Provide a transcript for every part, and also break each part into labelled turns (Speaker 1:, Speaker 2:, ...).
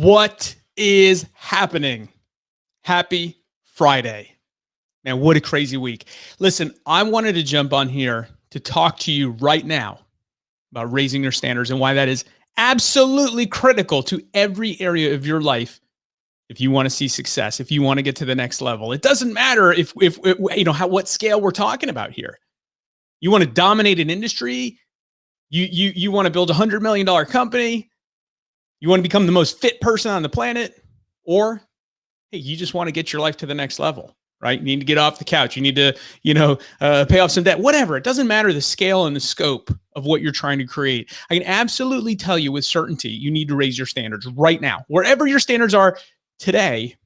Speaker 1: What is happening? Happy Friday. Man, what a crazy week. Listen, I wanted to jump on here to talk to you right now about raising your standards and why that is absolutely critical to every area of your life. If you want to see success, if you want to get to the next level, it doesn't matter if you know what scale we're talking about here. You want to dominate an industry, you want to build $100 million company, you want to become the most fit person on the planet, or hey, you just want to get your life to the next level, right? You need to get off the couch. You need to, pay off some debt, whatever. It doesn't matter the scale and the scope of what you're trying to create. I can absolutely tell you with certainty, you need to raise your standards right now. Wherever your standards are today,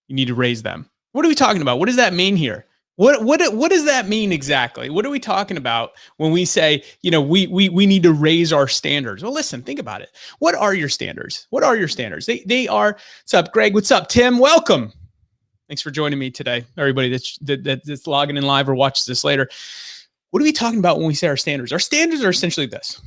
Speaker 1: you need to raise them. What are we talking about? What does that mean here? What does that mean exactly? What are we talking about when we say, we need to raise our standards? Well, listen, think about it. What are your standards? What are your standards? They are, what's up, Greg? What's up, Tim? Welcome. Thanks for joining me today. Everybody that's logging in live or watches this later. What are we talking about when we say our standards? Our standards are essentially this.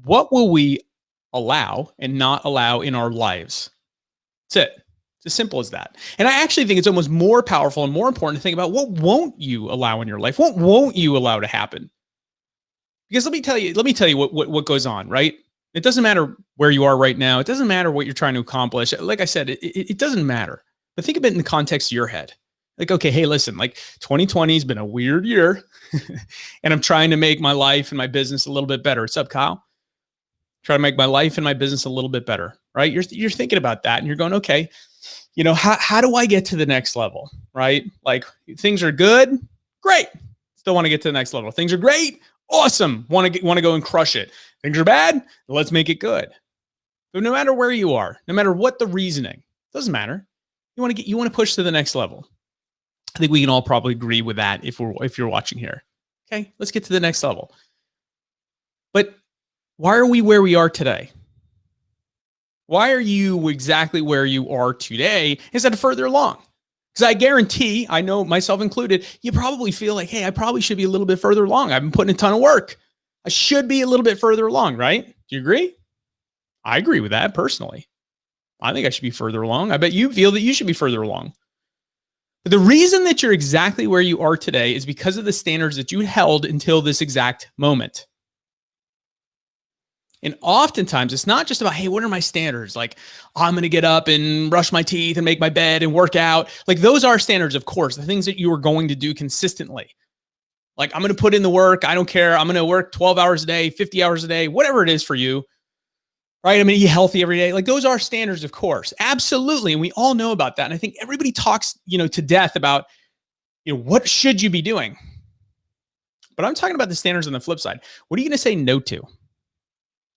Speaker 1: What will we allow and not allow in our lives? That's it. It's as simple as that. And I actually think it's almost more powerful and more important to think about what won't you allow in your life? What won't you allow to happen? Because let me tell you what goes on, right? It doesn't matter where you are right now. It doesn't matter what you're trying to accomplish. Like I said, it doesn't matter. But think of it in the context of your head. Like, okay, hey, listen, like 2020 has been a weird year and I'm trying to make my life and my business a little bit better. What's up, Kyle? Try to make my life and my business a little bit better, right? You're thinking about that and you're going, okay, how do I get to the next level, right? Like things are good, great. Still want to get to the next level. Things are great, awesome. Want to go and crush it. Things are bad, let's make it good. So no matter where you are, no matter what the reasoning, doesn't matter. You want to push to the next level. I think we can all probably agree with that if you're watching here. Okay, let's get to the next level. But why are we where we are today? Why are you exactly where you are today instead of further along? Because I guarantee, I know myself included, you probably feel like, hey, I probably should be a little bit further along. I've been putting a ton of work. I should be a little bit further along, right? Do you agree? I agree with that personally. I think I should be further along. I bet you feel that you should be further along. But the reason that you're exactly where you are today is because of the standards that you held until this exact moment. And oftentimes it's not just about, hey, what are my standards? Like, I'm going to get up and brush my teeth and make my bed and work out. Like those are standards, of course, the things that you are going to do consistently. Like I'm going to put in the work. I don't care. I'm going to work 12 hours a day, 50 hours a day, whatever it is for you, right? I'm going to eat healthy every day. Like those are standards, of course. Absolutely. And we all know about that. And I think everybody talks, to death about, what should you be doing? But I'm talking about the standards on the flip side. What are you going to say no to?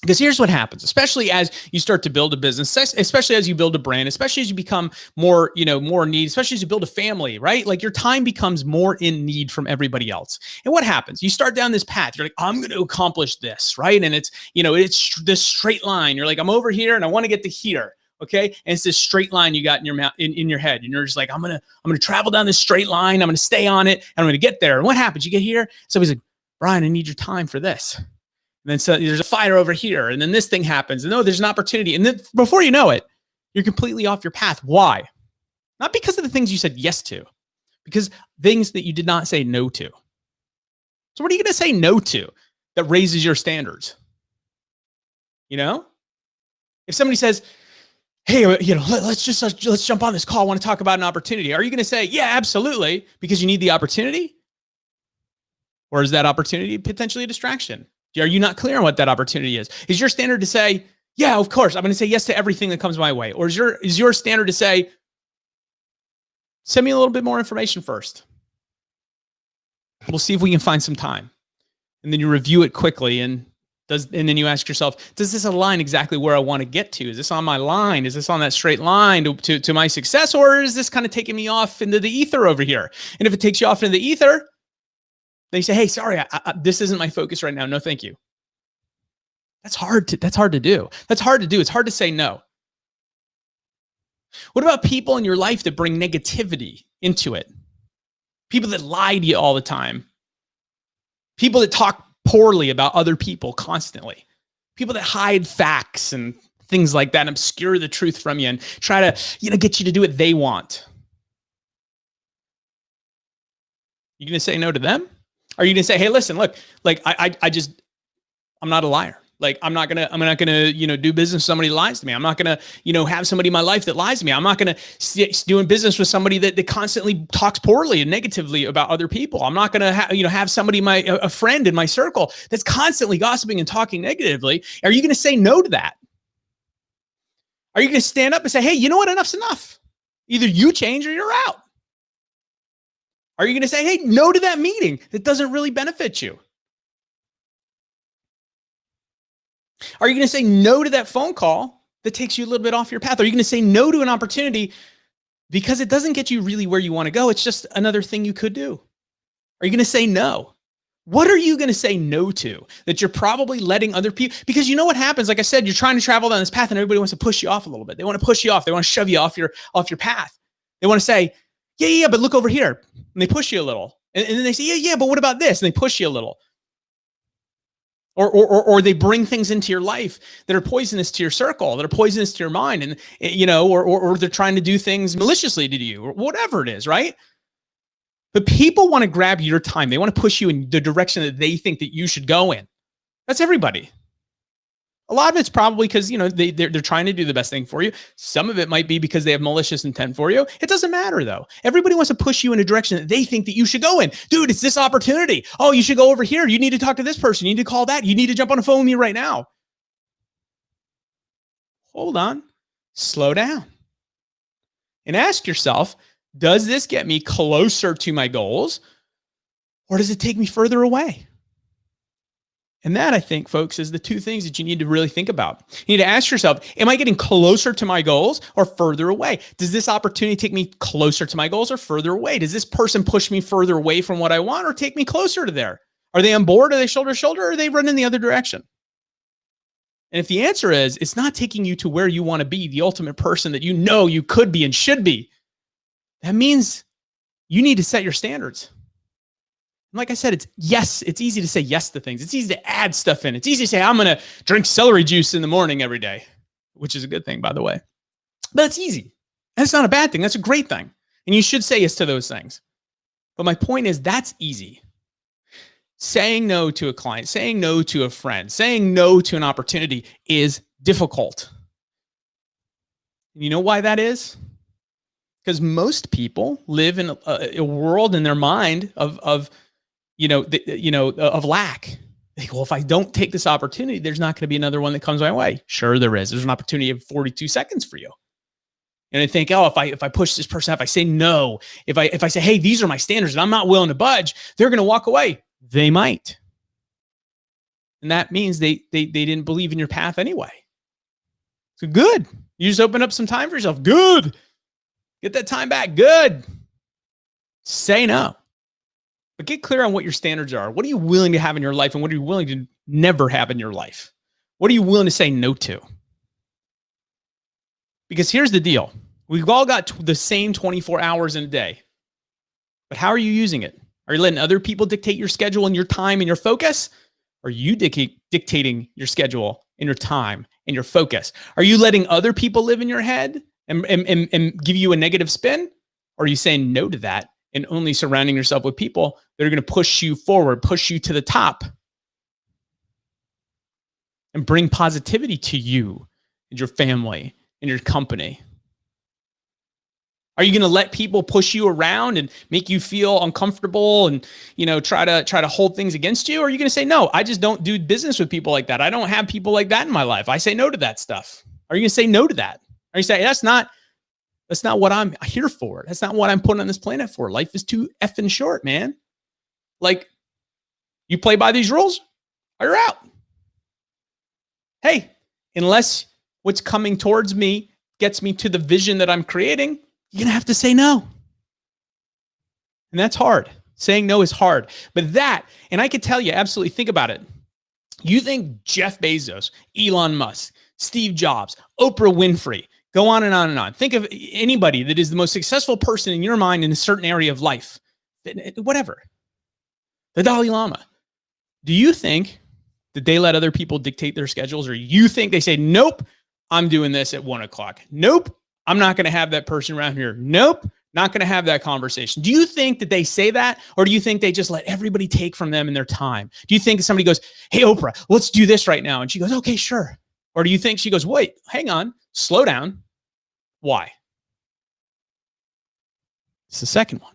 Speaker 1: Because here's what happens, especially as you start to build a business, especially as you build a brand, especially as you become more, more in need, especially as you build a family, right? Like your time becomes more in need from everybody else. And what happens? You start down this path. You're like, I'm going to accomplish this, right? And it's, it's this straight line. You're like, I'm over here and I want to get to here. Okay. And it's this straight line you got in your mouth, in your head. And you're just like, I'm going to travel down this straight line. I'm going to stay on it and I'm going to get there. And what happens? You get here. Somebody's like, Brian, I need your time for this. And then so there's a fire over here and then this thing happens and there's an opportunity. And then before you know it, you're completely off your path. Why? Not because of the things you said yes to, because things that you did not say no to. So what are you going to say no to that raises your standards? If somebody says, hey, let's jump on this call. I want to talk about an opportunity. Are you going to say, yeah, absolutely, because you need the opportunity? Or is that opportunity potentially a distraction? Are you not clear on what that opportunity is? Is your standard to say, yeah, of course, I'm going to say yes to everything that comes my way? Or is your standard to say, send me a little bit more information first. We'll see if we can find some time. And then you review it quickly and then you ask yourself, does this align exactly where I want to get to? Is this on my line? Is this on that straight line to my success? Or is this kind of taking me off into the ether over here? And if it takes you off into the ether, they say, hey, sorry, this isn't my focus right now. No, thank you. That's hard to do. That's hard to do. It's hard to say no. What about people in your life that bring negativity into it? People that lie to you all the time. People that talk poorly about other people constantly. People that hide facts and things like that, and obscure the truth from you and try to, get you to do what they want. You going to say no to them? Are you going to say, hey, listen, look, like I'm not a liar. Like I'm not gonna, do business with somebody that lies to me. I'm not gonna, have somebody in my life that lies to me. I'm not gonna doing business with somebody that constantly talks poorly and negatively about other people. I'm not gonna have somebody, a friend in my circle that's constantly gossiping and talking negatively. Are you gonna say no to that? Are you gonna stand up and say, hey, you know what? Enough's enough. Either you change or you're out. Are you gonna say, hey, no to that meeting that doesn't really benefit you? Are you going to say no to that phone call that takes you a little bit off your path? Are you going to say no to an opportunity because it doesn't get you really where you want to go? It's just another thing you could do. Are you going to say no? What are you going to say no to that you're probably letting other people, because you know what happens? Like I said, you're trying to travel down this path and everybody wants to push you off a little bit. They want to push you off. They want to shove you off your path. They want to say, yeah, but look over here. And they push you a little. And then they say, yeah, but what about this? And they push you a little. Or they bring things into your life that are poisonous to your circle, that are poisonous to your mind, and or they're trying to do things maliciously to you, or whatever it is, right? But people want to grab your time. They want to push you in the direction that they think that you should go in. That's everybody. A lot of it's probably because they're trying to do the best thing for you. Some of it might be because they have malicious intent for you. It doesn't matter though. Everybody wants to push you in a direction that they think that you should go in. Dude, it's this opportunity. Oh, you should go over here. You need to talk to this person. You need to call that. You need to jump on the phone with me right now. Hold on. Slow down. And ask yourself, does this get me closer to my goals, or does it take me further away? And that, I think, folks, is the two things that you need to really think about. You need to ask yourself, am I getting closer to my goals or further away? Does this opportunity take me closer to my goals or further away? Does this person push me further away from what I want or take me closer to there? Are they on board? Are they shoulder to shoulder? Or are they running the other direction? And if the answer is, it's not taking you to where you want to be, the ultimate person that you could be and should be, that means you need to set your standards. Like I said, it's easy to say yes to things. It's easy to add stuff in. It's easy to say, I'm going to drink celery juice in the morning every day, which is a good thing, by the way. But it's easy. That's not a bad thing. That's a great thing. And you should say yes to those things. But my point is, that's easy. Saying no to a client, saying no to a friend, saying no to an opportunity is difficult. And you know why that is? Because most people live in a world in their mind of lack. Like, well, if I don't take this opportunity, there's not going to be another one that comes my way. Sure, there is. There's an opportunity of 42 seconds for you. And I think, if I push this person out, if I say no, if I say, hey, these are my standards and I'm not willing to budge, they're going to walk away. They might. And that means they didn't believe in your path anyway. So good. You just open up some time for yourself. Good. Get that time back. Good. Say no. But get clear on what your standards are. What are you willing to have in your life, and what are you willing to never have in your life? What are you willing to say no to? Because here's the deal. We've all got the same 24 hours in a day. But how are you using it? Are you letting other people dictate your schedule and your time and your focus? Or are you dictating your schedule and your time and your focus? Are you letting other people live in your head and give you a negative spin? Or are you saying no to that and only surrounding yourself with people that are going to push you forward, push you to the top, and bring positivity to you and your family and your company? Are you going to let people push you around and make you feel uncomfortable and, try to hold things against you? Or are you going to say, no, I just don't do business with people like that. I don't have people like that in my life. I say no to that stuff. Are you going to say no to that? Are you say, that's not what I'm here for. That's not what I'm put on this planet for. Life is too effing short, man. Like, you play by these rules or you're out. Hey, unless what's coming towards me gets me to the vision that I'm creating, you're going to have to say no. And that's hard. Saying no is hard. But and I could tell you, absolutely, think about it. You think Jeff Bezos, Elon Musk, Steve Jobs, Oprah Winfrey, go on and on and on. Think of anybody that is the most successful person in your mind in a certain area of life. Whatever. The Dalai Lama. Do you think Did they let other people dictate their schedules? Or you think they say, nope, I'm doing this at 1 o'clock. Nope, I'm not going to have that person around here. Nope, not going to have that conversation. Do you think that they say that? Or do you think they just let everybody take from them in their time? Do you think somebody goes, hey, Oprah, let's do this right now? And she goes, okay, sure. Or do you think she goes, wait, hang on, slow down. Why? It's the second one.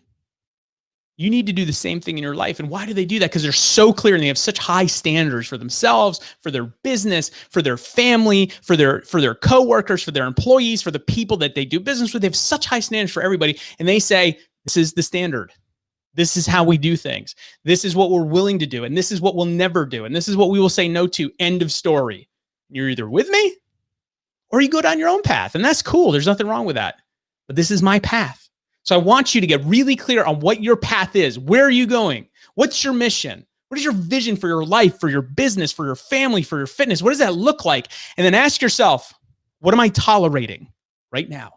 Speaker 1: You need to do the same thing in your life. And why do they do that? Because they're so clear and they have such high standards for themselves, for their business, for their family, for their coworkers, for their employees, for the people that they do business with. They have such high standards for everybody. And they say, this is the standard. This is how we do things. This is what we're willing to do. And this is what we'll never do. And this is what we will say no to. End of story. You're either with me or you go down your own path. And that's cool. There's nothing wrong with that. But this is my path. So I want you to get really clear on what your path is. Where are you going? What's your mission? What is your vision for your life, for your business, for your family, for your fitness? What does that look like? And then ask yourself, what am I tolerating right now?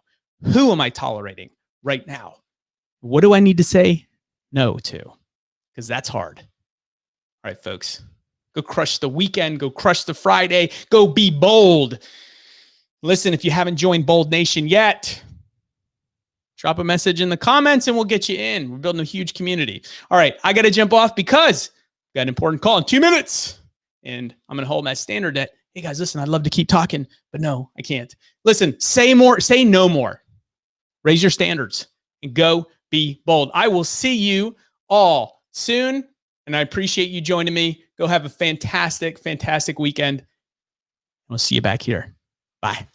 Speaker 1: Who am I tolerating right now? What do I need to say no to? Because that's hard. All right, folks, go crush the weekend. Go crush the Friday. Go be bold. Listen, if you haven't joined Bold Nation yet, drop a message in the comments and we'll get you in. We're building a huge community. All right, I got to jump off because I've got an important call in 2 minutes. And I'm going to hold that standard that, hey guys, listen, I'd love to keep talking, but no, I can't. Listen, say more, say no more. Raise your standards and go be bold. I will see you all soon. And I appreciate you joining me. Go have a fantastic, fantastic weekend. We'll see you back here. Bye.